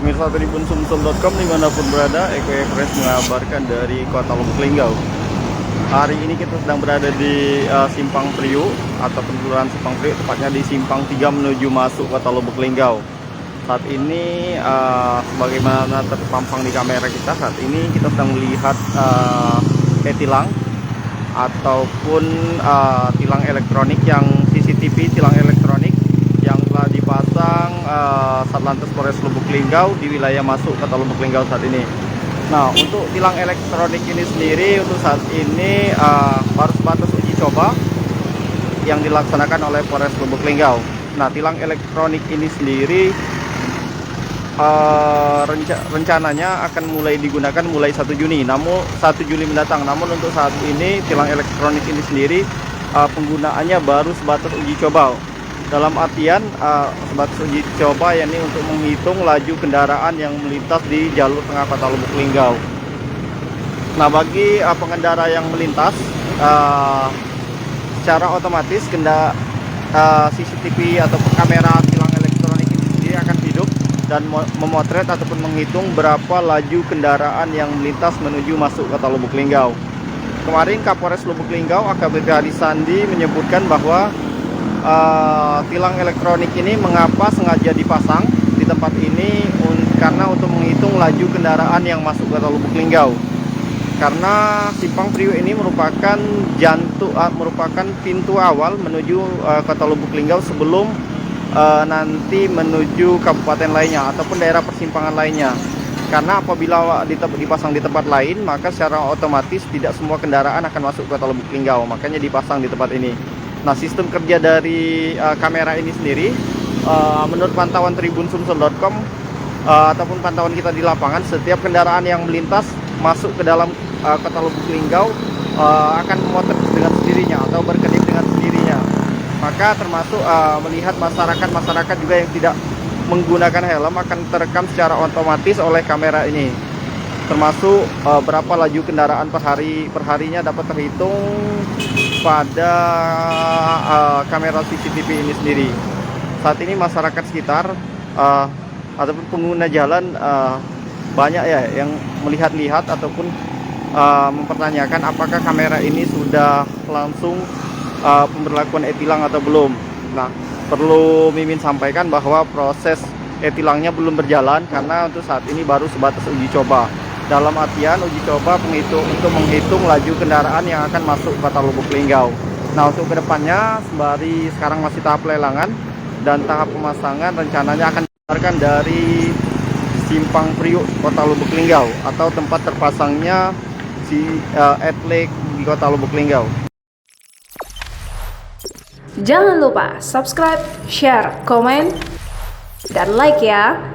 Pemirsa Tribun Sumsel.com dimanapun berada, Eko Express mengabarkan dari Kota Lubuk Linggau. Hari ini kita sedang berada di Simpang Priuk atau Kelurahan Simpang Priuk, tepatnya di Simpang 3 menuju masuk Kota Lubuk Linggau. Saat ini sebagaimana terpampang di kamera kita, saat ini kita sedang melihat e-tilang ataupun tilang elektronik yang CCTV tilang elektronik yang telah dipasang Satlantas Polres Lubuk Linggau di wilayah masuk Kota Lubuk Linggau saat ini. Nah, untuk tilang elektronik ini sendiri untuk saat ini baru sebatas uji coba yang dilaksanakan oleh Polres Lubuk Linggau. Nah, tilang elektronik ini sendiri rencananya akan mulai digunakan mulai 1 Juni, namun 1 Juli mendatang. Namun untuk saat ini tilang elektronik ini sendiri penggunaannya baru sebatas uji coba. Dalam artian sebatas uji coba yakni untuk menghitung laju kendaraan yang melintas di jalur tengah Kota Lubuk Linggau. Nah, bagi pengendara yang melintas secara otomatis CCTV atau kamera tilang elektronik ini sendiri akan hidup dan memotret ataupun menghitung berapa laju kendaraan yang melintas menuju masuk Kota Lubuk Linggau. Kemarin Kapolres Lubuk Linggau AKBP Hadi Sandi menyebutkan bahwa tilang elektronik ini mengapa sengaja dipasang di tempat ini karena untuk menghitung laju kendaraan yang masuk ke Kota Lubuk Linggau. Karena Simpang Priuk ini merupakan merupakan pintu awal menuju Kota Lubuk Linggau sebelum nanti menuju kabupaten lainnya ataupun daerah persimpangan lainnya. Karena apabila dipasang di tempat lain, maka secara otomatis tidak semua kendaraan akan masuk ke Kota Lubuk Linggau. Makanya dipasang di tempat ini. Nah, sistem kerja dari kamera ini sendiri, menurut pantauan Tribun Sumsel.com ataupun pantauan kita di lapangan, setiap kendaraan yang melintas masuk ke dalam Kota Lubuk Linggau akan memotret dengan sendirinya atau berkedip dengan sendirinya. Maka termasuk melihat masyarakat juga yang tidak menggunakan helm akan terekam secara otomatis oleh kamera ini. Termasuk berapa laju kendaraan perharinya dapat terhitung pada kamera CCTV ini sendiri. Saat ini masyarakat sekitar ataupun pengguna jalan banyak ya yang melihat-lihat ataupun mempertanyakan apakah kamera ini sudah langsung pemberlakuan e-tilang atau belum. Nah, perlu Mimin sampaikan bahwa proses e-tilangnya belum berjalan karena untuk saat ini baru sebatas uji coba. Dalam artian uji coba untuk menghitung laju kendaraan yang akan masuk Kota Lubuk Linggau. Nah, untuk kedepannya sembari sekarang masih tahap pelelangan dan tahap pemasangan rencananya akan dibenarkan dari Simpang Priuk Kota Lubuk Linggau atau tempat terpasangnya si e-tilang di Kota Lubuk Linggau. Jangan lupa subscribe, share, komen, dan like ya.